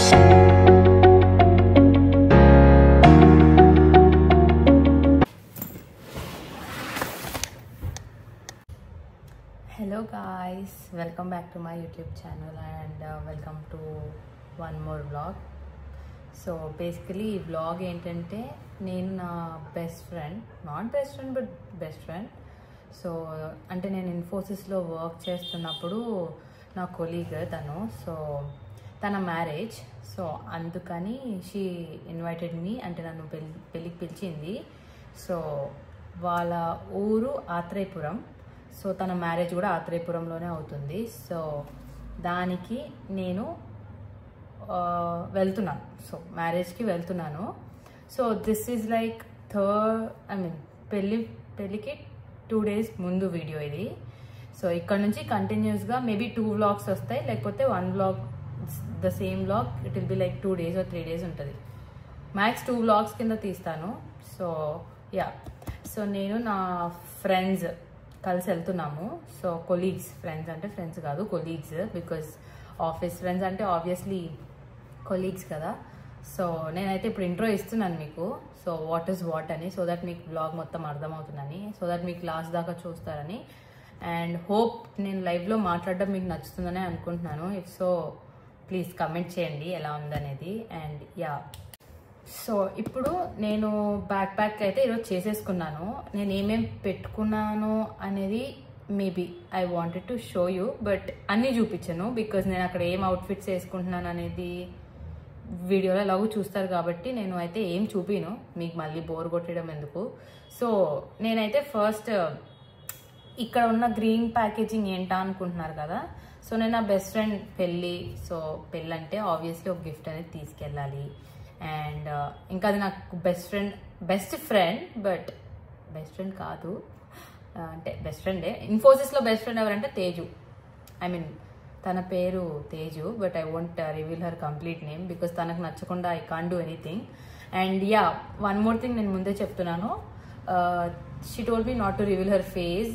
Hello guys, welcome back to my YouTube channel and welcome to one more vlog. So basically ఈ vlog ఏంటంటే నేను నా best friend, not best friend but best friend. So అంటే నేను ఇన్ఫోసిస్లో work చేస్తున్నప్పుడు నా colleague తను, so తన మ్యారేజ్, సో అందుకని షీ ఇన్వైటెడ్ మీ, అంటే నన్ను పెళ్ళికి పిలిచింది. సో వాళ్ళ ఊరు ఆత్రేయపురం, సో తన మ్యారేజ్ కూడా ఆత్రేయపురంలోనే అవుతుంది. సో దానికి నేను వెళ్తున్నాను, సో మ్యారేజ్కి వెళ్తున్నాను. సో దిస్ ఈజ్ లైక్ పెళ్ళికి 2 days ముందు వీడియో ఇది. సో ఇక్కడ నుంచి కంటిన్యూస్గా మేబీ 2 vlogs వస్తాయి, లేకపోతే 1 vlog, the same vlog. It will be like 2 days or 3 days ఉంటుంది. మ్యాక్స్ 2 vlogs కింద తీస్తాను. సో యా, సో నేను నా ఫ్రెండ్స్ కలిసి వెళ్తున్నాము. సో కొలీగ్స్, ఫ్రెండ్స్ అంటే ఫ్రెండ్స్ కాదు, కొలీగ్స్, బికాజ్ ఆఫీస్ ఫ్రెండ్స్ అంటే ఆబ్వియస్లీ కొలీగ్స్ కదా. సో నేనైతే ఇప్పుడు ఇంట్రో ఇస్తున్నాను మీకు, సో వాట్ ఈస్ వాట్ అని, సో దట్ మీకు బ్లాగ్ మొత్తం అర్థమవుతుందని, సో దట్ మీకు లాస్ట్ దాకా చూస్తారని. అండ్ హోప్ నేను లైవ్లో మాట్లాడడం మీకు నచ్చుతుందని అనుకుంటున్నాను. ఇఫ్ సో ప్లీజ్ కమెంట్ చేయండి ఎలా ఉందనేది. అండ్ యా, సో ఇప్పుడు నేను బ్యాక్ ప్యాక్ అయితే ఈరోజు చేసేసుకున్నాను. నేను ఏమేమి పెట్టుకున్నాను అనేది maybe I wanted to show you, but అన్నీ చూపించాను బికాజ్ నేను అక్కడ ఏం అవుట్ఫిట్స్ వేసుకుంటున్నాను అనేది వీడియోలో ఎలాగో చూస్తారు కాబట్టి నేను అయితే ఏం చూపిను, మీకు మళ్ళీ బోర్ కొట్టడం ఎందుకు. సో నేనైతే ఫస్ట్ ఇక్కడ ఉన్న గ్రీన్ ప్యాకేజింగ్ ఏంటా అనుకుంటున్నారు కదా. సో నేను నా బెస్ట్ ఫ్రెండ్ పెళ్ళి, సో పెళ్ళి అంటే ఆబ్వియస్లీ ఒక గిఫ్ట్ అనేది తీసుకెళ్ళాలి. అండ్ ఇంకా అది నాకు best friend but best friend కాదు, అంటే బెస్ట్ ఫ్రెండే. ఇన్ఫోసిస్లో బెస్ట్ ఫ్రెండ్ ఎవరంటే తేజు, ఐ మీన్ తన పేరు Teju, but I won't reveal her complete name because తనకు నచ్చకుండా I can't do anything. And yeah, one more thing నేను ముందే చెప్తున్నాను, she told me not to reveal her face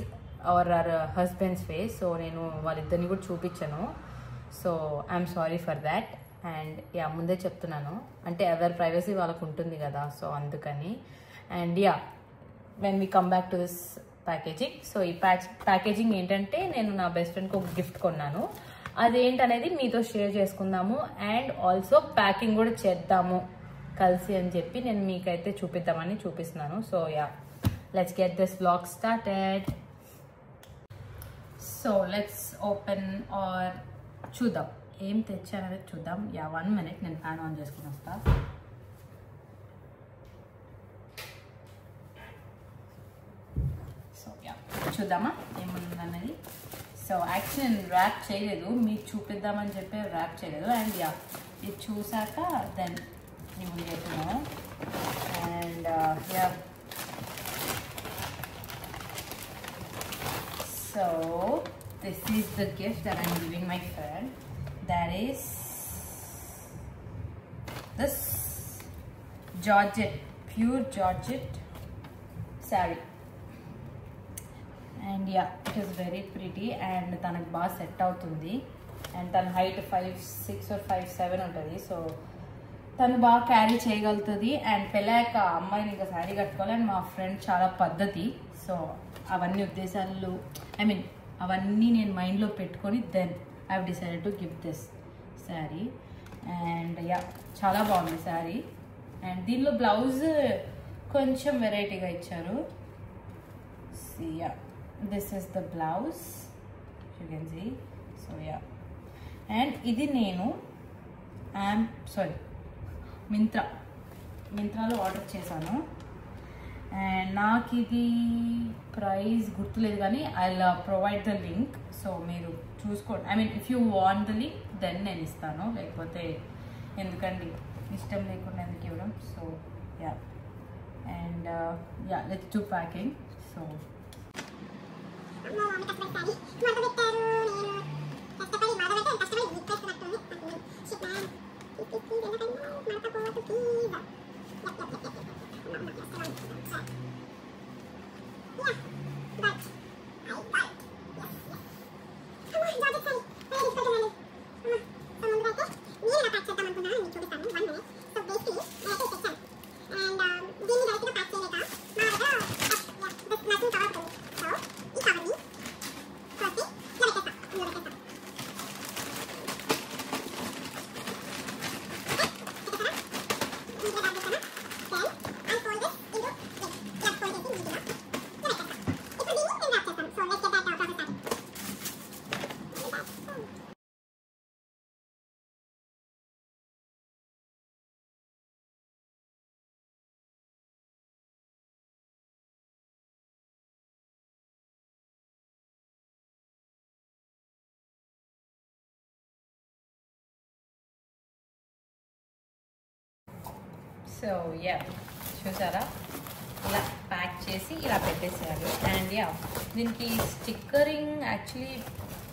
or her husband's face. So నేను వాళ్ళిద్దరిని కూడా చూపించాను, so I'm sorry for that. And yeah, ముందే చెప్తున్నాను, అంటే ఎవరి ప్రైవసీ వాళ్ళకు ఉంటుంది కదా, సో అందుకని. And yeah, when we come back to this packaging. So ఈ ప్యాకేజింగ్ ఏంటంటే నేను నా బెస్ట్ ఫ్రెండ్కి ఒక గిఫ్ట్ కొన్నాను, అదేంటనేది మీతో షేర్ చేసుకుందాము. అండ్ ఆల్సో ప్యాకింగ్ కూడా చేద్దాము కలిసి అని చెప్పి నేను మీకైతే చూపిద్దామని చూపిస్తున్నాను. So yeah, let's get this vlog started. So let's open or చూద్దాం ఏం తెచ్చాననేది చూద్దాం. యా, 1 minute, నేను ఫ్యాన్ ఆన్ చేసుకుని వస్తా. సో యా, చూద్దామా ఏముందన్నది. సో యాక్చువల్లీ నేను ర్యాప్ చేయలేదు, మీకు చూపిద్దామని చెప్పి ర్యాప్ చేయలేదు. అండ్ యా, ఇది చూసాక దెన్ నేను ముందు చెప్తున్నాను. And yeah, so this is the gift that I'm giving my friend. That is this Georgette, pure Georgette saree. And yeah, it is very pretty and tanaku baa set avutundi. And tana height 5'6" or 5'7" untadi. So tanu baa carry cheyagalutadi. And pelaka ammayini inga saree kattukovali. And ma friend chaala paddati. So avanni uddeshalu, I mean avanni nenu mind lo pettukoni then I've decided to give this saree. And yeah, చాలా బాగుంది saree. And దీనిలో blouse కొంచెం వెరైటీగా ఇచ్చారు. See, yeah, this is the blouse, you can see. So yeah, and ఇది నేను మింత్రాలో order చేశాను. And నాకు ఇది ప్రైస్ గుర్తులేదు కానీ I provide the link. So మీరు చూసుకోండి, I mean if you want the link then నేను ఇస్తాను, లేకపోతే ఎందుకండి ఇష్టం లేకుండా ఎందుకు ఇవ్వడం. So yeah, and yeah, let's do packing. So Come on, so yeah చూసారా ఇలా ప్యాక్ చేసి ఇలా పెట్టేసేయాలి. అండ్ యా దీనికి స్టిక్కరింగ్ యాక్చువల్లీ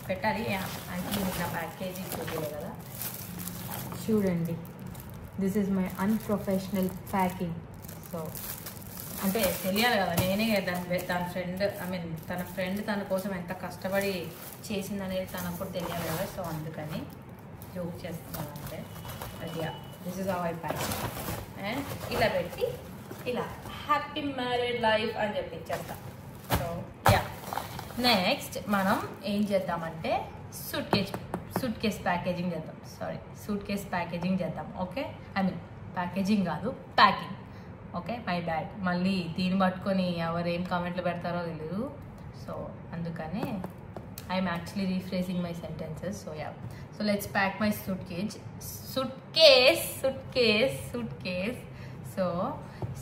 పెట్టాలి. యాక్చువల్లీ మీకు నా ప్యాకేజింగ్ చూడలేదు కదా, చూడండి. This is my unprofessional packing. So అంటే తెలియాలి కదా, నేనే తన ఫ్రెండ్ తన ఫ్రెండ్ తన కోసం ఎంత కష్టపడి చేసిందనేది తనకు కూడా తెలియాలి కదా. సో అందుకని జోక్ చేస్తున్నాను అంటే అది this is how I pack. And ఇలా పెట్టి ఇలా హ్యాపీ మ్యారీడ్ లైఫ్ అని చెప్పి ఇచ్చేస్తా. సో యా నెక్స్ట్ మనం ఏం చేద్దామంటే సూట్ కేస్ ప్యాకేజింగ్ చేద్దాం. సూట్ కేస్ ప్యాకేజింగ్ చేద్దాం. ఓకే, ప్యాకేజింగ్ కాదు, ప్యాకింగ్. Okay, my bad. మళ్ళీ దీన్ని పట్టుకొని ఎవరు ఏం కామెంట్లు పెడతారో తెలియదు. సో అందుకనే I'm actually rephrasing my sentences. So yeah, so let's pack my suitcase. So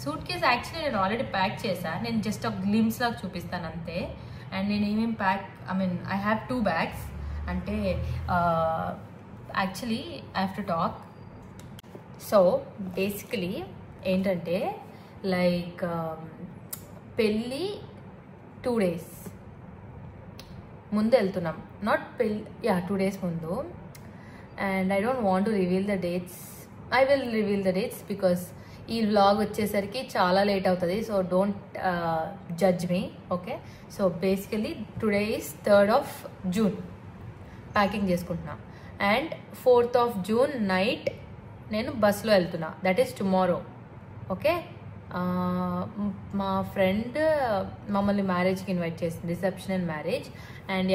suitcase actually నేను ఆల్రెడీ ప్యాక్ చేశాను. నేను జస్ట్ ఒక గ్లిమ్స్ లాగా చూపిస్తాను అంతే. అండ్ నేను ఏమేమి ప్యాక్ ఐ హ్యావ్ 2 bags. అంటే actually I have to talk. So basically ఏంటంటే లైక్ పెళ్ళి 2 days ముందు వెళ్తున్నాం. నాట్ పెళ్ళి, 2 days ముందు. And I don't want to reveal the dates. I will reveal the dates because ఈ వ్లాగ్ వచ్చేసరికి చాలా లేట్ అవుతుంది. So don't judge me. Okay, so basically today is 3rd of June packing చేసుకుంటున్నా. And 4th of June night నేను బస్లో వెళ్తున్నా. That is tomorrow. Okay, మా friend మమ్మల్ని మ్యారేజ్కి ఇన్వైట్ చేసింది, reception and marriage. And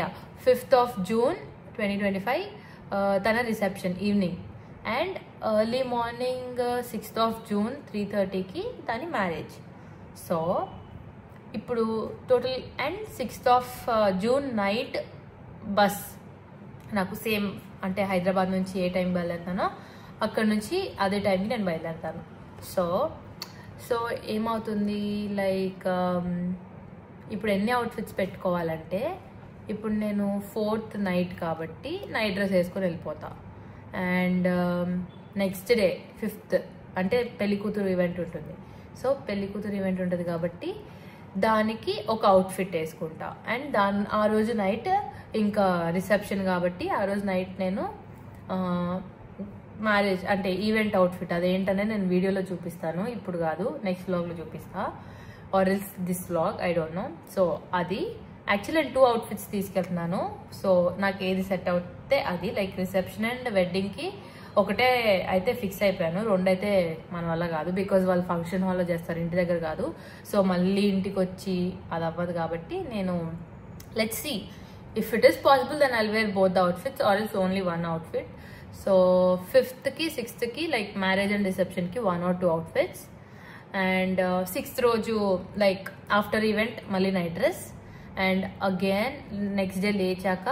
5th of June 2025 తన reception evening. And early morning 6th of June 3:30కి తన మ్యారేజ్. సో ఇప్పుడు total. And 6th of June night bus నాకు సేమ్, అంటే హైదరాబాద్ నుంచి ఏ టైం బయలుదేరుతానో అక్కడ నుంచి అదే టైంకి నేను బయలుదేరుతాను. సో ఏమవుతుంది లైక్ ఇప్పుడు ఎన్ని అవుట్ఫిట్స్ పెట్టుకోవాలంటే, ఇప్పుడు నేను 4th నైట్ కాబట్టి నైట్ డ్రెస్ వేసుకొని వెళ్ళిపోతా. అండ్ నెక్స్ట్ డే 5th అంటే పెళ్ళికూతురు ఈవెంట్ ఉంటుంది. సో పెళ్ళికూతురు ఈవెంట్ ఉంటుంది కాబట్టి దానికి ఒక అవుట్ఫిట్ వేసుకుంటా. అండ్ ఆ రోజు నైట్ ఇంకా రిసెప్షన్ కాబట్టి ఆ రోజు నైట్ నేను మ్యారేజ్ అంటే ఈవెంట్ అవుట్ఫిట్ అదేంటనే నేను వీడియోలో చూపిస్తాను, ఇప్పుడు కాదు, నెక్స్ట్ వ్లాగ్లో చూపిస్తా. Or else this vlog, I don't know. So అది యాక్చువల్లీ నేను 2 outfits తీసుకెళ్తున్నాను. సో నాకు ఏది సెట్ అవుతే అది, లైక్ రిసెప్షన్ అండ్ వెడ్డింగ్కి ఒకటే అయితే ఫిక్స్ అయిపోయాను. 2 అయితే మన వల్ల కాదు బికాజ్ వాళ్ళు ఫంక్షన్ హాల్లో చేస్తారు, ఇంటి దగ్గర కాదు. సో మళ్ళీ ఇంటికి వచ్చి అది అవ్వదు కాబట్టి నేను let's see if it is possible then I'll wear both the outfits or it's only 1 outfit. So 5th-కి 6th-కి లైక్ మ్యారేజ్ అండ్ రిసెప్షన్కి 1 or 2 outfits. అండ్ 6th రోజు లైక్ ఆఫ్టర్ ఈవెంట్ మళ్ళీ night dress. And again next day లేచాక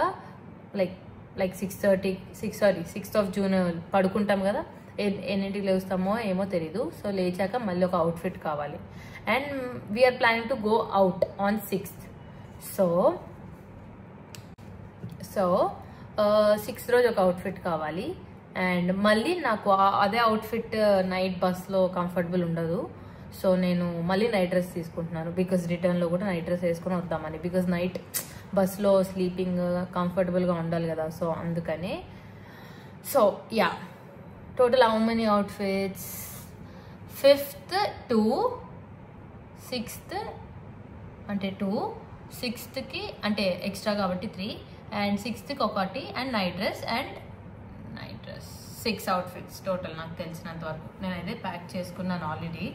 like 6th of June పడుకుంటాం కదా, ఎన్నింటికి లేస్తామో ఏమో తెలీదు. సో లేచాక మళ్ళీ ఒక అవుట్ఫిట్ కావాలి. And we're planning to go out on 6th. So 6th రోజు ఒక అవుట్ఫిట్ కావాలి. అండ్ మళ్ళీ నాకు అదే అవుట్ఫిట్ నైట్ బస్లో కంఫర్టబుల్ ఉండదు. సో నేను మళ్ళీ నైట్ డ్రెస్ తీసుకుంటున్నాను బికాజ్ రిటర్న్లో కూడా నైట్ డ్రెస్ వేసుకొని వద్దామని, బికాజ్ నైట్ బస్లో స్లీపింగ్ కంఫర్టబుల్గా ఉండాలి కదా. సో అందుకని so yeah total how many outfits 5th to 6th అంటే 2, 6th-కి అంటే ఎక్స్ట్రా కాబట్టి 3, అండ్ 6th-కి 1 and night dress 6 outfits total నాకు తెలిసినంత వరకు. నేనైతే ప్యాక్ చేసుకున్నాను ఆల్రెడీ,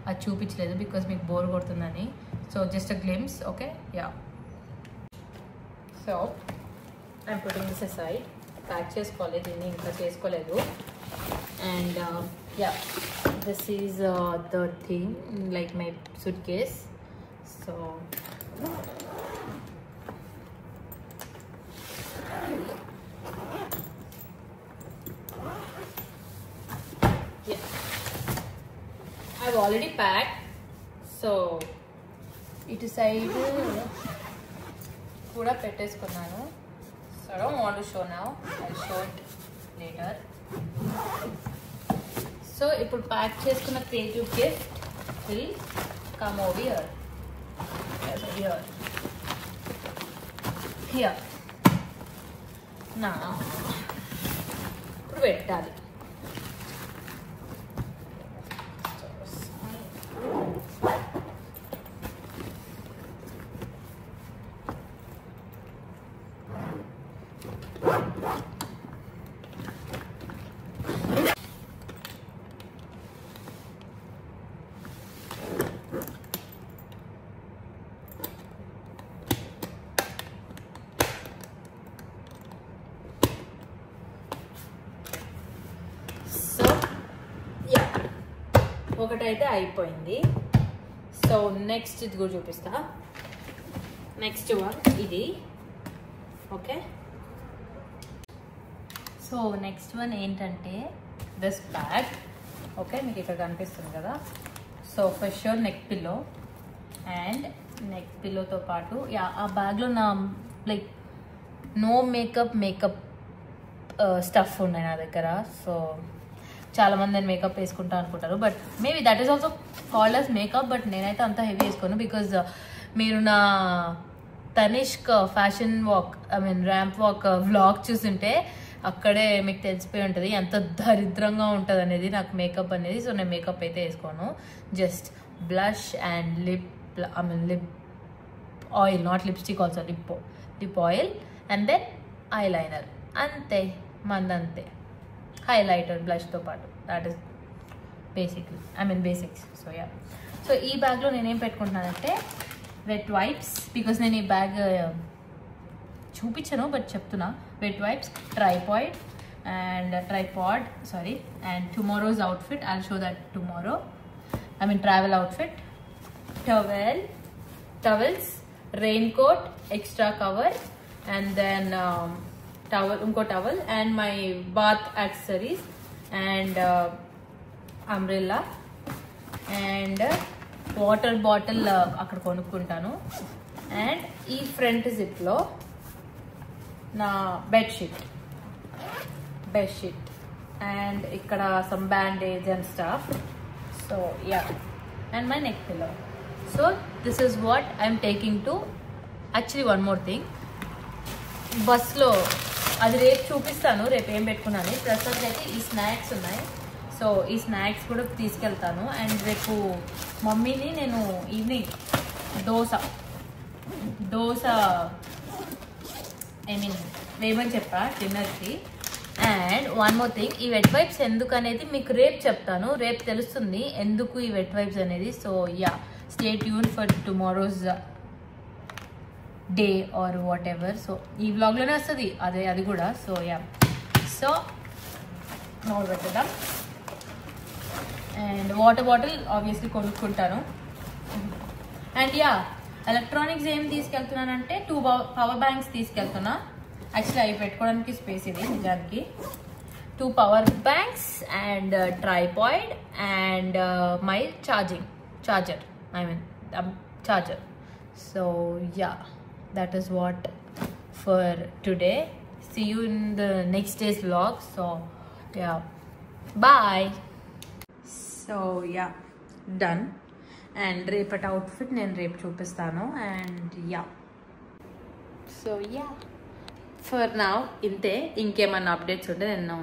అది చూపించలేదు బికాజ్ మీకు బోర్ కొడుతుందని. So just a glimpse. Okay, yeah. So I'm putting this aside. Pack చేసుకోవాలి, దీన్ని ఇంకా చేసుకోలేదు. And yeah this is the thing like my suitcase. So I've already packed. So ఇటు సైడ్ కూడా పెట్టేసుకున్నాను. So I don't want to show now. I'll show it later. So so ఇప్పుడు pack చేసుకున్న Teju gift will come over here. Here నా ఇప్పుడు పెట్టాలి. ఒకటైతే అయిపోయింది. సో నెక్స్ట్ ఇది కూడా చూపిస్తా. నెక్స్ట్ వన్ ఇది. ఓకే, సో నెక్స్ట్ వన్ ఏంటంటే దిస్ బ్యాగ్. ఓకే, మీకు ఇక్కడ కనిపిస్తుంది కదా. So for sure neck pillow, and neck పిల్లోతో పాటు ఆ బ్యాగ్లో నా లైక్ నో మేకప్ స్టఫ్ ఉన్నాయి నా దగ్గర. సో చాలామంది నేను మేకప్ వేసుకుంటా అనుకుంటారు, but maybe that is also called as makeup. But నేనైతే అంత హెవీ వేసుకోను, బికాజ్ మీరు నా Tanishq fashion walk ramp walk vlog చూస్తుంటే అక్కడే మీకు తెలిసిపోయి ఉంటుంది ఎంత దరిద్రంగా ఉంటుంది అనేది నాకు మేకప్ అనేది. సో నేను మేకప్ అయితే వేసుకోను, just blush and lip oil, not lipstick also, lip oil and then eyeliner, అంతే మందంతే. హైలైటర్ బ్లష్తో పాటు, that is basically basics. So yeah, so ఈ బ్యాగ్లో నేనేం పెట్టుకుంటున్నానంటే వెట్ వైప్స్, బికాస్ నేను ఈ బ్యాగ్ చూపించను బట్ చెప్తున్నా. Wet wipes, tripod and tomorrow's outfit. I'll show that tomorrow. Travel outfit, towels, raincoat, extra cover, and then ఇంకో towel, and my bath accessories, and umbrella, and water bottle అక్కడ కొనుక్కుంటాను. And ఈ front జిప్లో నా bedsheet, and ఇక్కడ some bandage and stuff. So yeah, and my neck pillow. So this is what I'm taking to. Actually one more thing, బస్లో అది రేపు చూపిస్తాను, రేపు ఏం పెట్టుకున్నాను. ప్రస్తుతానికి అయితే ఈ స్నాక్స్ ఉన్నాయి, సో ఈ స్నాక్స్ కూడా తీసుకెళ్తాను. అండ్ రేపు మమ్మీని నేను ఈవినింగ్ దోశ వేయమని చెప్పా డిన్నర్కి. అండ్ వన్ మోర్ థింగ్, ఈ వెట్ వైప్స్ ఎందుకు అనేది మీకు రేపు చెప్తాను, రేపు తెలుస్తుంది ఎందుకు ఈ వెట్ వైప్స్ అనేది. So yeah, stay tune for tomorrow's day or whatever. సో ఈ వ్లాగ్లోనే వస్తుంది అది కూడా. సో యా, సో మొదలు పెట్టేద్దాం. అండ్ వాటర్ బాటిల్ ఆబ్వియస్లీ కొనుక్కుంటాను. అండ్ యా, ఎలక్ట్రానిక్స్ ఏం తీసుకెళ్తున్నానంటే 2 పవర్ బ్యాంక్స్ తీసుకెళ్తున్నా. యాక్చువల్లీ అవి పెట్టుకోవడానికి స్పేస్ ఇది నిజానికి. 2 power banks and tripod and my charger. So yeah, that is what for today. See you in the next day's vlog. So yeah, bye. So yeah, done. And రేపటి outfit నేను రేపు చూపిస్తాను. And yeah, so yeah, for now ఇంతే. ఇంకేమన్నా updates ఉంటే నేను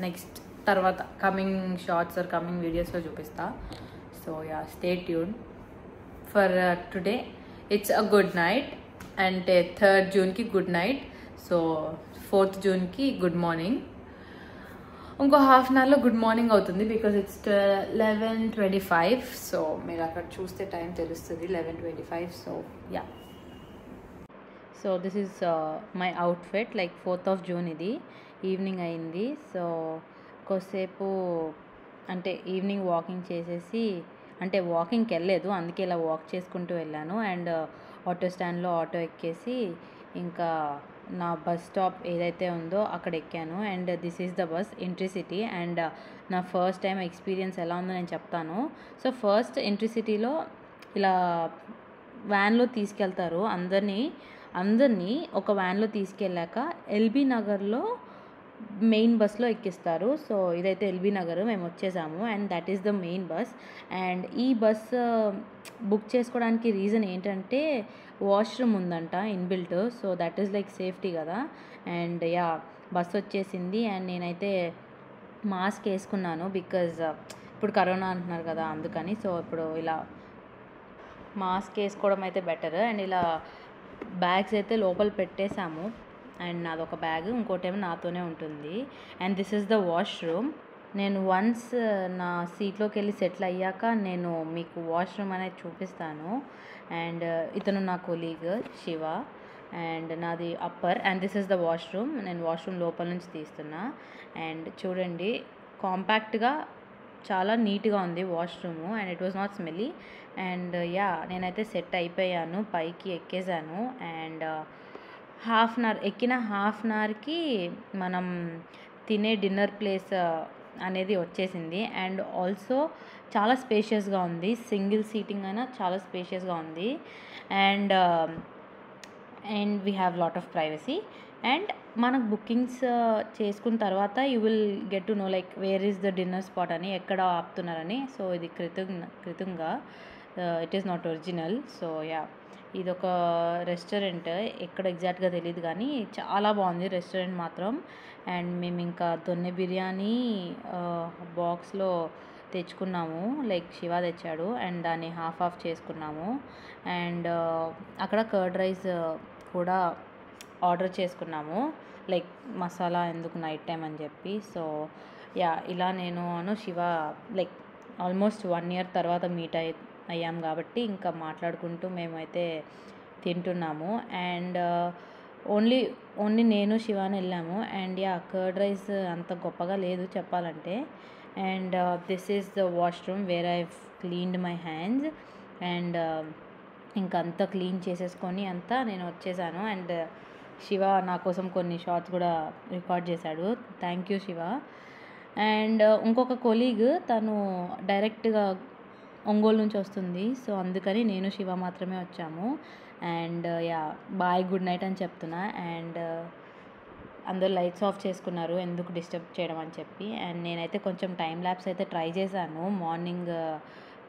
next తర్వాత coming shorts are coming వీడియోస్లో చూపిస్తా. So yeah, stay tune for today. It's a good night. అంటే 3rd జూన్కి గుడ్ నైట్, సో 4th జూన్కి గుడ్ మార్నింగ్. ఇంకో హాఫ్ అన్ అవర్లో గుడ్ మార్నింగ్ అవుతుంది, బికాజ్ ఇట్స్ 11:25. సో మీరు అక్కడ చూస్తే టైం తెలుస్తుంది, 11:25. So yeah, so this is my outfit. Like 4th June ఇది ఈవినింగ్ అయింది. సో కొద్దిసేపు అంటే ఈవినింగ్ వాకింగ్ చేసేసి, అంటే వాకింగ్కి వెళ్ళలేదు, అందుకే ఇలా వాక్ చేసుకుంటూ వెళ్ళాను. అండ్ ఆటో స్టాండ్లో ఆటో ఎక్కేసి ఇంకా నా బస్ స్టాప్ ఏదైతే ఉందో అక్కడ ఎక్కాను. And this is the bus, intercity. And నా ఫస్ట్ టైం ఎక్స్పీరియన్స్ ఎలా ఉందో నేను చెప్తాను. సో ఫస్ట్ ఇంట్రీసిటీలో ఇలా వ్యాన్లో తీసుకెళ్తారు అందరినీ ఒక వ్యాన్లో తీసుకెళ్ళాక ఎల్బీ నగర్లో మెయిన్ బస్లో ఎక్కిస్తారు. సో ఇదైతే ఎల్బీ నగర్ మేము వచ్చేసాము and that is the main bus. And ఈ బస్ బుక్ చేసుకోవడానికి రీజన్ ఏంటంటే వాష్రూమ్ ఉందంట inbuilt. So that is like safety కదా. అండ్ యా బస్ వచ్చేసింది అండ్ నేనైతే మాస్క్ వేసుకున్నాను బికాజ్ ఇప్పుడు కరోనా అంటున్నారు కదా అందుకని. సో ఇప్పుడు ఇలా మాస్క్ వేసుకోవడం అయితే బెటర్. అండ్ ఇలా బ్యాగ్స్ అయితే లోపల పెట్టేశాము. అండ్ నాదొక బ్యాగ్, ఇంకోటేమో నాతోనే ఉంటుంది. And this is the washroom. నేను వన్స్ నా సీట్లోకి వెళ్ళి సెటిల్ అయ్యాక నేను మీకు వాష్రూమ్ అనేది చూపిస్తాను. అండ్ ఇతను నా కొలీగ్ శివ అండ్ నాది upper. And this is the washroom. నేను వాష్రూమ్ లోపల నుంచి తీస్తున్నా. అండ్ చూడండి కాంపాక్ట్గా చాలా నీట్గా ఉంది washroom and it was not smelly. And yeah నేనైతే సెట్ అయిపోయాను, పైకి ఎక్కేసాను. అండ్ హాఫ్ అన్ అవర్ ఎక్కిన హాఫ్ అన్ అవర్కి మనం తినే డిన్నర్ ప్లేస్ అనేది వచ్చేసింది. అండ్ ఆల్సో చాలా స్పేషియస్గా ఉంది, సింగిల్ సీటింగ్ అయినా చాలా స్పేషియస్గా ఉంది. And and we have lot of privacy. And మనకు బుకింగ్స్ చేసుకున్న తర్వాత you will get to know like where is the dinner spot అని, ఎక్కడ ఆపుతున్నారని. సో ఇది కృతంగా, it is not original. So yeah ఇదొక రెస్టారెంట్, ఎక్కడ ఎగ్జాక్ట్గా తెలియదు కానీ చాలా బాగుంది రెస్టారెంట్ మాత్రం. అండ్ మేము ఇంకా దొన్నె బిర్యానీ బాక్స్లో తెచ్చుకున్నాము, లైక్ శివ తెచ్చాడు అండ్ దాన్ని హాఫ్ చేసుకున్నాము. అండ్ అక్కడ కర్డ్ రైస్ కూడా ఆర్డర్ చేసుకున్నాము, లైక్ మసాలా ఎందుకు నైట్ టైం అని చెప్పి. సో యా ఇలా నేను శివ లైక్ ఆల్మోస్ట్ 1 year తర్వాత మీట్ అయ్యాం కాబట్టి ఇంకా మాట్లాడుకుంటూ మేమైతే తింటున్నాము. అండ్ ఓన్లీ నేను శివాని వెళ్ళాము. అండ్ యా కర్డ్ రైస్ అంత గొప్పగా లేదు చెప్పాలంటే. And this is the washroom where I cleaned my hands. And ఇంకంతా క్లీన్ చేసేసుకొని అంతా నేను వచ్చేసాను. అండ్ శివ నా కోసం కొన్ని షార్ట్స్ కూడా రికార్డ్ చేశాడు, థ్యాంక్ యూ శివ. అండ్ ఇంకొక కొలీగ్ తను డైరెక్ట్గా ఒంగోలు నుంచి వస్తుంది, సో అందుకని నేను శివ మాత్రమే వచ్చాము. And yeah bye good night అని చెప్తున్నా. అండ్ అందరూ లైట్స్ ఆఫ్ చేసుకున్నారు ఎందుకు డిస్టర్బ్ చేయడం అని చెప్పి. అండ్ నేనైతే కొంచెం టైం ల్యాప్స్ అయితే ట్రై చేశాను మార్నింగ్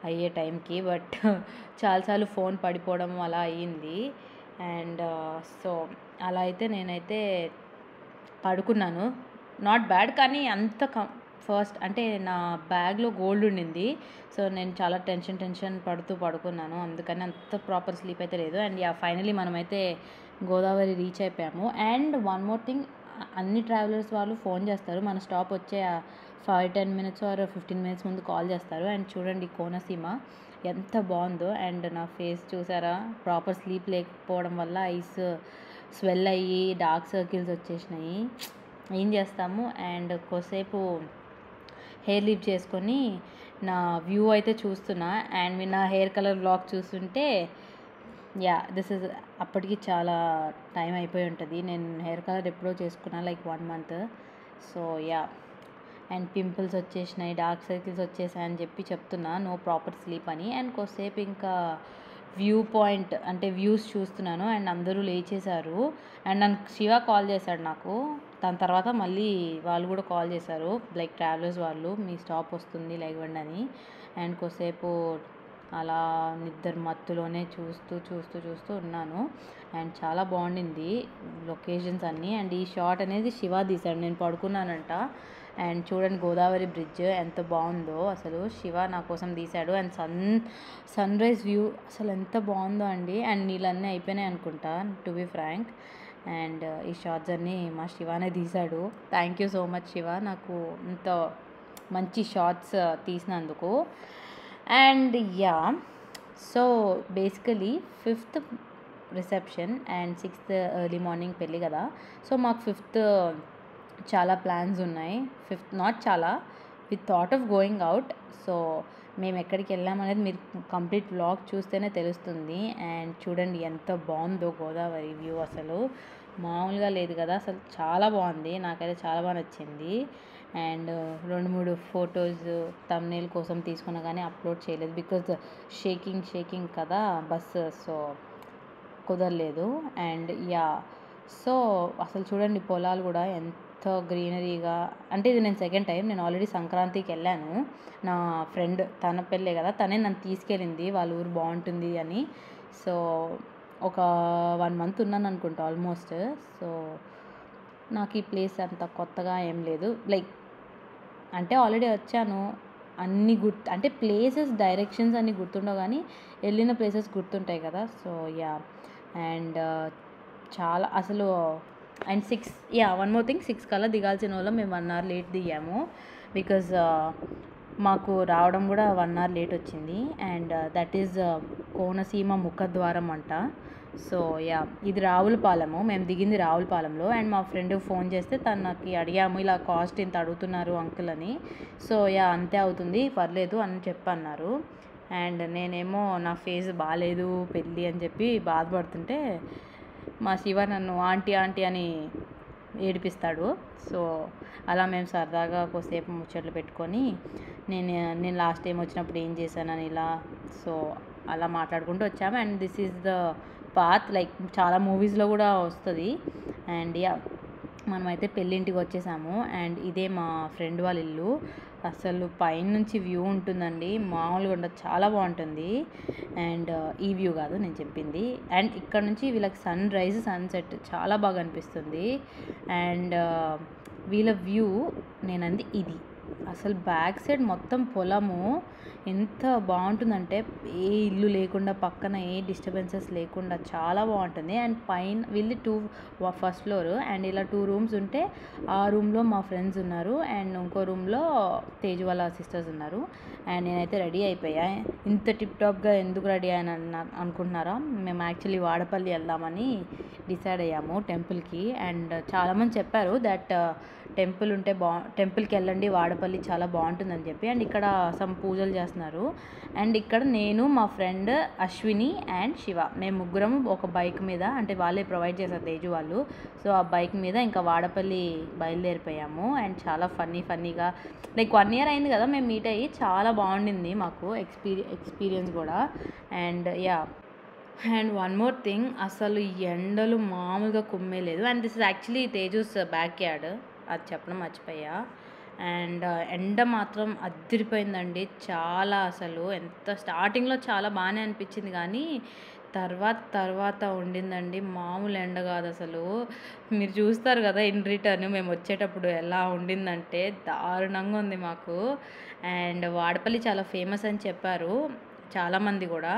అయ్యే టైంకి, బట్ చాలాసార్లు ఫోన్ పడిపోవడం అలా అయ్యింది. అండ్ సో అలా అయితే నేనైతే పడుకున్నాను, నాట్ బ్యాడ్. కానీ అంత ఫస్ట్ అంటే నా బ్యాగ్లో గోల్డ్ ఉండింది, సో నేను చాలా టెన్షన్ పడుతూ పడుకున్నాను, అందుకని అంత ప్రాపర్ స్లీప్ అయితే లేదు. అండ్ యా ఫైనలీ మనమైతే గోదావరి రీచ్ అయిపోయాము. అండ్ వన్ మోర్ థింగ్, అన్ని ట్రావెలర్స్ వాళ్ళు ఫోన్ చేస్తారు మన స్టాప్ వచ్చే 5-10 minutes ఆర్ 15 minutes ముందు కాల్ చేస్తారు. అండ్ చూడండి కోనసీమ ఎంత బాగుందో. అండ్ నా ఫేస్ చూసారా, ప్రాపర్ స్లీప్ లేకపోవడం వల్ల ఐస్ స్వెల్ అయ్యి డార్క్ సర్కిల్స్ వచ్చేసినాయి, ఏం చేస్తాము. అండ్ కొద్దిసేపు హెయిర్ లిఫ్ట్ చేసుకొని నా వ్యూ అయితే చూస్తున్నా. అండ్ మీ నా హెయిర్ కలర్ బ్లాగ్ చూస్తుంటే యా దిస్ ఇస్ అప్పటికి చాలా టైం అయిపోయి ఉంటుంది. నేను హెయిర్ కలర్ ఎప్పుడో చేసుకున్నా, like 1 month. So yeah and pimples వచ్చేసినాయి, డార్క్ సర్కిల్స్ వచ్చేసాయి అని చెప్పి చెప్తున్నా, నో ప్రాపర్ స్లీప్ అని. అండ్ కొద్దిసేపు ఇంకా వ్యూ పాయింట్ అంటే వ్యూస్ చూస్తున్నాను. అండ్ అందరూ లేచేశారు. అండ్ నన్ను శివ కాల్ చేశాడు నాకు, దాని తర్వాత మళ్ళీ వాళ్ళు కూడా కాల్ చేశారు, లైక్ ట్రావెలర్స్ వాళ్ళు, మీ స్టాప్ వస్తుంది లేవండి అని. అండ్ కొద్దిసేపు అలా నిద్ర మత్తులోనే చూస్తూ ఉన్నాను. అండ్ చాలా బాగుండింది లొకేషన్స్ అన్నీ. అండ్ ఈ షాట్ అనేది శివ తీశాడు, నేను పడుకున్నానంట. అండ్ చూడండి గోదావరి బ్రిడ్జ్ ఎంత బాగుందో అసలు, శివ నా కోసం తీశాడు. అండ్ సన్ రైజ్ వ్యూ అసలు ఎంత బాగుందో అండి. అండ్ నీళ్ళన్నీ అయిపోయినాయి అనుకుంటా టు బి ఫ్రాంక్. అండ్ ఈ షార్ట్స్ అన్నీ మా శివానే తీశాడు, thank you so much Shiva, నాకు ఇంత మంచి షార్ట్స్ తీసినందుకు. And yeah so basically 5th reception and 6th early morning పెళ్ళి కదా. సో మాకు 5th చాలా ప్లాన్స్ ఉన్నాయి. 5th నాట్ చాలా, with thought of going out. So మేము ఎక్కడికి వెళ్ళామనేది మీరు కంప్లీట్ వ్లాగ్ చూస్తేనే తెలుస్తుంది. అండ్ చూడండి ఎంత బాగుందో గోదావరి వ్యూ, అసలు మామూలుగా లేదు కదా, అసలు చాలా బాగుంది, నాకైతే చాలా బాగా నచ్చింది. అండ్ 2-3 ఫొటోస్ థంబ్నెయిల్ కోసం తీసుకున్నా కానీ అప్లోడ్ చేయలేదు, బికాజ్ షేకింగ్ కదా బస్సు, సో కుదరలేదు. అండ్ యా సో అసలు చూడండి పొలాలు కూడా ఎంత గ్రీనరీగా. అంటే ఇది నేను సెకండ్ టైం. నేను ఆల్రెడీ సంక్రాంతికి వెళ్ళాను. నా ఫ్రెండ్ తన పెళ్ళే కదా, తనే నన్ను తీసుకెళ్ళింది వాళ్ళ ఊరు బాగుంటుంది అని. సో ఒక 1 మంత్ ఉన్నాను అనుకుంటా ఆల్మోస్ట్. సో నాకు ఈ ప్లేస్ అంత కొత్తగా ఏం లేదు. లైక్ అంటే ఆల్రెడీ వచ్చాను, అన్నీ అంటే ప్లేసెస్ డైరెక్షన్స్ అన్నీ గుర్తుండవు కానీ వెళ్ళిన ప్లేసెస్ గుర్తుంటాయి కదా. సో అండ్ చాలా అసలు. అండ్ 6 వన్ మోర్ థింగ్, 6 కల్లా దిగాల్సిన వాళ్ళం మేము 1 hour లేట్ దిగాము. బికాజ్ మాకు రావడం కూడా 1 hour లేట్ వచ్చింది. అండ్ దట్ ఈజ్ కోనసీమ ముఖద్వారం అంట. సో ఇది రావులపాలెము, మేము దిగింది రావులపాలెంలో. అండ్ మా ఫ్రెండ్ ఫోన్ చేస్తే తనకి అడిగాము, ఇలా కాస్ట్ ఇంత అడుగుతున్నారు అంకుల్ అని. సో అంతే అవుతుంది పర్లేదు అని చెప్పన్నారు. అండ్ నేనేమో నా ఫేస్ బాగాలేదు పెళ్ళి అని చెప్పి బాధపడుతుంటే మా శివ నన్ను ఆంటీ ఆంటీ అని ఏడిపిస్తాడు. సో అలా మేము సరదాగా కొద్దిసేపు ముచ్చట్లు పెట్టుకొని నేను లాస్ట్ టైం వచ్చినప్పుడు ఏం చేశానని ఇలా సో అలా మాట్లాడుకుంటూ వచ్చాము. And this is the path, like చాలా మూవీస్లో కూడా వస్తుంది. అండ్ మనమైతే పెళ్ళింటికి వచ్చేసాము. అండ్ ఇదే మా ఫ్రెండ్ వాళ్ళ ఇల్లు. అసలు పైనుంచి వ్యూ ఉంటుందండి, మామూలుగా ఉండదు, చాలా బాగుంటుంది. అండ్ ఈ వ్యూ కాదు నేను చెప్పింది. అండ్ ఇక్కడ నుంచి వీళ్ళకి సన్ రైజ్ సన్సెట్ చాలా బాగా అనిపిస్తుంది. అండ్ వీళ్ళ వ్యూ నేనంది ఇది. అసలు బ్యాక్ సైడ్ మొత్తం పొలము, ఎంత బాగుంటుందంటే ఏ ఇల్లు లేకుండా పక్కన ఏ డిస్టర్బెన్సెస్ లేకుండా చాలా బాగుంటుంది. అండ్ పైన వీళ్ళది ఫస్ట్ ఫ్లోర్. అండ్ ఇలా 2 రూమ్స్ ఉంటే ఆ రూమ్లో మా ఫ్రెండ్స్ ఉన్నారు అండ్ ఇంకో రూమ్లో తేజు వాళ్ళ సిస్టర్స్ ఉన్నారు. అండ్ నేనైతే రెడీ అయిపోయా. ఇంత టిప్ టాప్గా ఎందుకు రెడీ అయ్యాను అనుకుంటున్నారా? మేము యాక్చువల్లీ వాడపల్లి వెళ్దామని డిసైడ్ అయ్యాము టెంపుల్కి. అండ్ చాలామంది చెప్పారు దట్ టెంపుల్కి వెళ్ళండి, వాడపల్లి చాలా బాగుంటుందని చెప్పి. అండ్ ఇక్కడ సమ్ పూజలు చేస్తున్నారు. అండ్ ఇక్కడ నేను, మా ఫ్రెండ్ అశ్విని అండ్ శివ, మేము ముగ్గురం ఒక బైక్ మీద, అంటే వాళ్ళే ప్రొవైడ్ చేశారు తేజు వాళ్ళు. సో ఆ బైక్ మీద ఇంకా వాడపల్లి బయలుదేరిపోయాము. అండ్ చాలా ఫన్నీగా లైక్ 1 year అయింది కదా మేము మీట్ అయ్యి, చాలా బాగుండింది మాకు ఎక్స్పీరియన్స్ కూడా. And and one more thing, అసలు ఎండలు మామూలుగా కుమ్మేలేదు. And this is actually Teju's backyard, అది చెప్పడం మర్చిపోయా. అండ్ ఎండ మాత్రం అదిరిపోయిందండి చాలా. అసలు ఎంత స్టార్టింగ్లో చాలా బాగానే అనిపించింది కానీ తర్వాత ఉండిందండి, మామూలు ఎండ కాదు అసలు. మీరు చూస్తారు కదా ఇన్ రిటర్న్ మేము వచ్చేటప్పుడు ఎలా ఉండిందంటే దారుణంగా ఉంది మాకు. అండ్ వాడపల్లి చాలా ఫేమస్ అని చెప్పారు చాలామంది కూడా.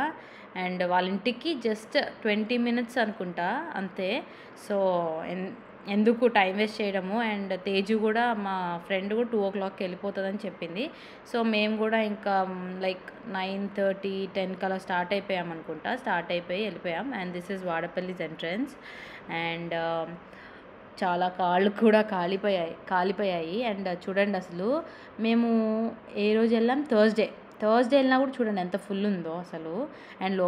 అండ్ వాళ్ళ ఇంటికి జస్ట్ 20 minutes అనుకుంటా అంతే. సో ఎందుకు టైం వేస్ట్ చేయడము. అండ్ తేజు కూడా, మా ఫ్రెండ్ కూడా 2 o'clockకి వెళ్ళిపోతుందని చెప్పింది. సో మేము కూడా ఇంకా లైక్ 9:30, 10 కలా స్టార్ట్ అయిపోయి వెళ్ళిపోయాం. And this is Vadapalli's entrance. And చాలా కాళ్ళు కూడా కాలిపోయాయి. అండ్ చూడండి అసలు మేము ఏ రోజు వెళ్ళాం, థర్స్డే వెళ్ళినా కూడా చూడండి ఎంత ఫుల్ ఉందో అసలు. అండ్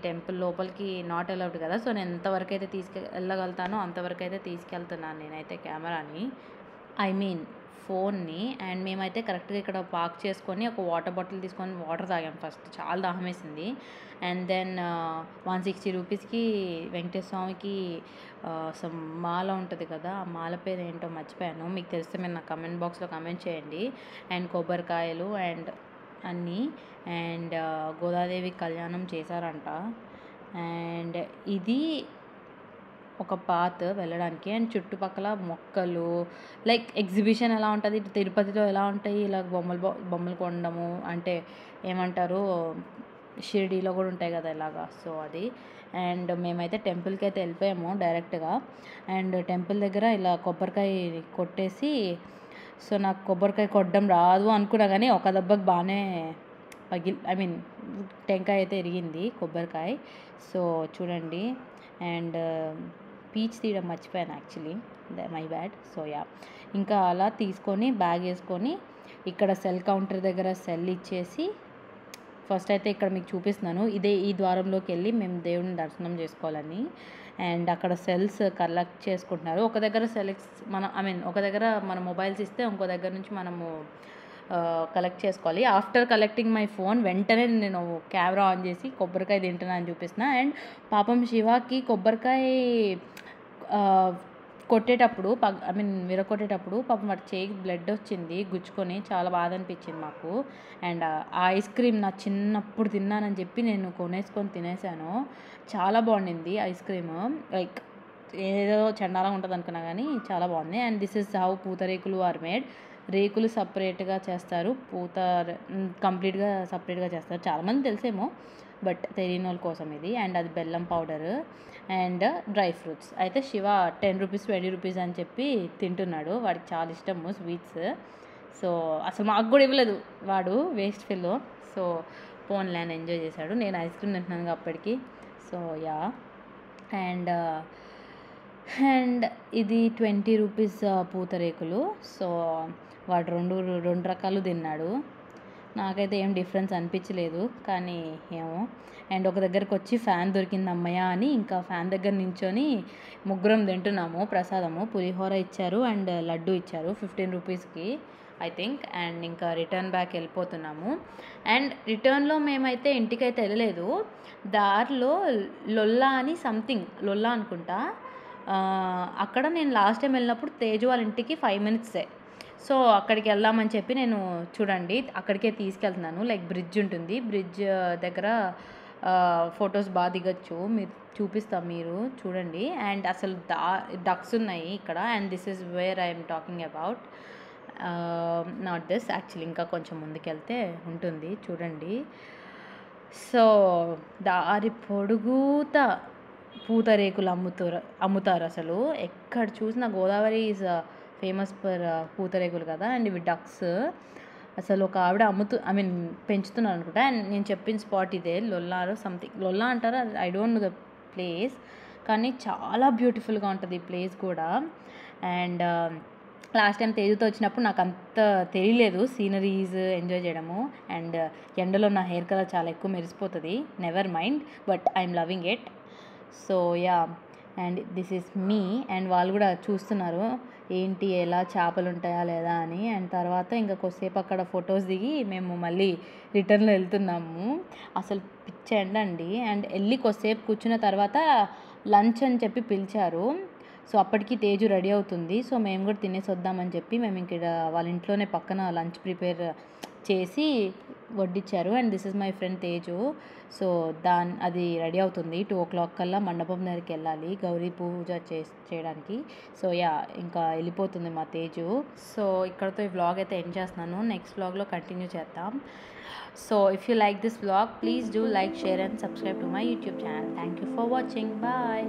టెంపుల్ లోపలికి నాట్ అలౌడ్ కదా. సో నేను ఎంతవరకు అయితే వెళ్ళగలుగుతానో అంతవరకు అయితే తీసుకెళ్తున్నాను నేనైతే కెమెరాని, ఐ మీన్ ఫోన్ని. అండ్ మేమైతే కరెక్ట్గా ఇక్కడ పార్క్ చేసుకొని ఒక వాటర్ బాటిల్ తీసుకొని వాటర్ తాగాం ఫస్ట్, చాలా దాహం వేసింది. అండ్ దెన్ 160 రూపీస్కి వెంకటేశ్వర స్వామికి సమ్ మాల ఉంటుంది కదా, ఆ మాల పేరు ఏంటో మర్చిపోయాను. మీకు తెలిస్తే మీరు నా కమెంట్ బాక్స్లో కమెంట్ చేయండి. అండ్ కొబ్బరికాయలు అండ్ అన్నీ. అండ్ గోదాదేవి కళ్యాణం చేశారంట. అండ్ ఇది ఒక పాత్ వెళ్ళడానికి. అండ్ చుట్టుపక్కల మొక్కలు, లైక్ ఎగ్జిబిషన్ ఎలా ఉంటుంది తిరుపతిలో ఎలా ఉంటాయి ఇలా బొమ్మలు కొనడము, అంటే ఏమంటారు షిరిడీలో కూడా ఉంటాయి కదా ఇలాగా. సో అది. అండ్ మేమైతే టెంపుల్కి అయితే వెళ్ళిపోయాము డైరెక్ట్గా. అండ్ టెంపుల్ దగ్గర ఇలా కొబ్బరికాయ కొట్టేసి, సో నాకు కొబ్బరికాయ కొట్టడం రాదు అనుకున్నా కానీ ఒక దెబ్బకి బాగానే టెంకాయ అయితే ఎరిగింది కొబ్బరికాయ. సో చూడండి. అండ్ పీచ్ తీయడం మర్చిపోయాను యాక్చువల్లీ, మై బ్యాడ్. సో ఇంకా అలా తీసుకొని బ్యాగ్ వేసుకొని ఇక్కడ సెల్ కౌంటర్ దగ్గర సెల్ ఇచ్చేసి, ఫస్ట్ అయితే ఇక్కడ మీకు చూపిస్తున్నాను, ఈ ద్వారంలోకి వెళ్ళి మేము దేవుడిని దర్శనం చేసుకోవాలని. అండ్ అక్కడ సెల్స్ కలెక్ట్ చేసుకుంటున్నారు. ఒక దగ్గర ఒక దగ్గర మన మొబైల్స్ ఇస్తే ఇంకో దగ్గర నుంచి మనము కలెక్ట్ చేసుకోవాలి. ఆఫ్టర్ కలెక్టింగ్ మై ఫోన్ వెంటనే నేను కెమెరా ఆన్ చేసి కొబ్బరికాయ తింటున్నా అని చూపిస్తున్నా. అండ్ పాపం శివాకి కొబ్బరికాయ కొట్టేటప్పుడు విరగొట్టేటప్పుడు పాపం వాడి చేయికి బ్లడ్ వచ్చింది గుచ్చుకొని, చాలా బాధ అనిపించింది మాకు. అండ్ ఆ ఐస్ క్రీమ్ నా చిన్నప్పుడు తిన్నానని చెప్పి నేను కొనేసుకొని తినేసాను. చాలా బాగుండింది ఐస్ క్రీమ్. లైక్ ఏదో చండాలంగా ఉంటుంది అనుకున్నా కానీ చాలా బాగుంది. And this is how pootharekulu are made. రేకులు సపరేట్గా చేస్తారు, కంప్లీట్గా సపరేట్గా చేస్తారు. చాలామంది తెలిసేమో, బట్ తెలియని వాళ్ళ కోసం ఇది. అండ్ అది బెల్లం పౌడర్ అండ్ డ్రై ఫ్రూట్స్. అయితే శివ 10 రూపీస్ 20 రూపీస్ అని చెప్పి తింటున్నాడు. వాడికి చాలా ఇష్టము స్వీట్స్. సో అసలు మాకు కూడా ఇవ్వలేదు వాడు, వేస్ట్ ఫెల్లో. సో పోన్లే అని ఎంజాయ్ చేశాడు. నేను ఐస్ క్రీమ్ తింటున్నాను అప్పటికి. So yeah. అండ్ ఇది 20 రూపీస్ పూతరేకులు. సో వాడు రెండు రకాలు తిన్నాడు. నాకైతే ఏం డిఫరెన్స్ అనిపించలేదు, కానీ ఏమో. అండ్ ఒక దగ్గరకు వచ్చి ఫ్యాన్ దొరికింది అమ్మయ్య అని ఇంకా ఫ్యాన్ దగ్గర నించొని ముగ్గురం తింటున్నాము ప్రసాదము. పులిహోర ఇచ్చారు అండ్ లడ్డు ఇచ్చారు 15 రూపీస్కి ఐ థింక్. అండ్ ఇంకా రిటర్న్ బ్యాక్ వెళ్ళిపోతున్నాము. అండ్ రిటర్న్లో మేమైతే ఇంటికైతే వెళ్ళలేదు. దారిలో లొల్లా అని లొల్లా అనుకుంటా, అక్కడ నేను లాస్ట్ టైం వెళ్ళినప్పుడు తేజు వాళ్ళ ఇంటికి 5 మినిట్సే. సో అక్కడికి వెళ్దామని చెప్పి నేను చూడండి అక్కడికే తీసుకెళ్తున్నాను. లైక్ బ్రిడ్జ్ ఉంటుంది, బ్రిడ్జ్ దగ్గర ఫొటోస్ బాగా దిగచ్చు, మీరు చూపిస్తాం, మీరు చూడండి. అండ్ అసలు డక్స్ ఉన్నాయి ఇక్కడ. And this is where I'm talking about, not this actually. ఇంకా కొంచెం ముందుకెళ్తే ఉంటుంది చూడండి. సో దారి పొడుగుతా పూతరేకులు అమ్ముతారు. అసలు ఎక్కడ చూసినా గోదావరి ఈజ్ ఫేమస్ ఫర్ పూతరేకులు కదా. అండ్ ఇవి డక్స్. అసలు ఒక ఆవిడ పెంచుతున్నారు అనుకుంటా. అండ్ నేను చెప్పిన స్పాట్ ఇదే, లొల్లా అంటారా, I don't know the place, కానీ చాలా బ్యూటిఫుల్గా ఉంటుంది ఈ ప్లేస్ కూడా. అండ్ లాస్ట్ టైం తేజుతో వచ్చినప్పుడు నాకు అంత తెలియలేదు సీనరీస్ ఎంజాయ్ చేయడము. అండ్ ఎండలో నా హెయిర్ కలర్ చాలా ఎక్కువ మెరిసిపోతుంది, never mind, but I'm loving it. So yeah. And this is me. And వాళ్ళు కూడా చూస్తున్నారు ఏంటి ఎలా చేపలు ఉంటాయా లేదా అని. అండ్ తర్వాత ఇంకా కొద్దిసేపు అక్కడ ఫొటోస్ దిగి మేము మళ్ళీ రిటర్న్లో వెళ్తున్నాము. అసలు పిచ్చ ఎండ అండి. అండ్ వెళ్ళి కొద్దిసేపు కూర్చున్న తర్వాత లంచ్ అని చెప్పి పిలిచారు. సో అప్పటికి తేజు రెడీ అవుతుంది. సో మేము కూడా తినేసి వద్దామని చెప్పి మేము ఇక్కడ వాళ్ళ ఇంట్లోనే పక్కన లంచ్ ప్రిపేర్ చేసి వడ్డించారు. And this is my friend Teju. So అది రెడీ అవుతుంది. 2 o'clock కల్లా మండపం దగ్గరికి వెళ్ళాలి గౌరీ పూజ చేయడానికి. సో యా, ఇంకా వెళ్ళిపోతుంది మా తేజు. సో ఇక్కడతో ఈ వ్లాగ్ అయితే ఎండ్ చేస్తున్నాను. నెక్స్ట్ వ్లాగ్లో కంటిన్యూ చేద్దాం. So if you like this vlog, please do like, share and subscribe to my YouTube channel. Thank you for watching. Bye.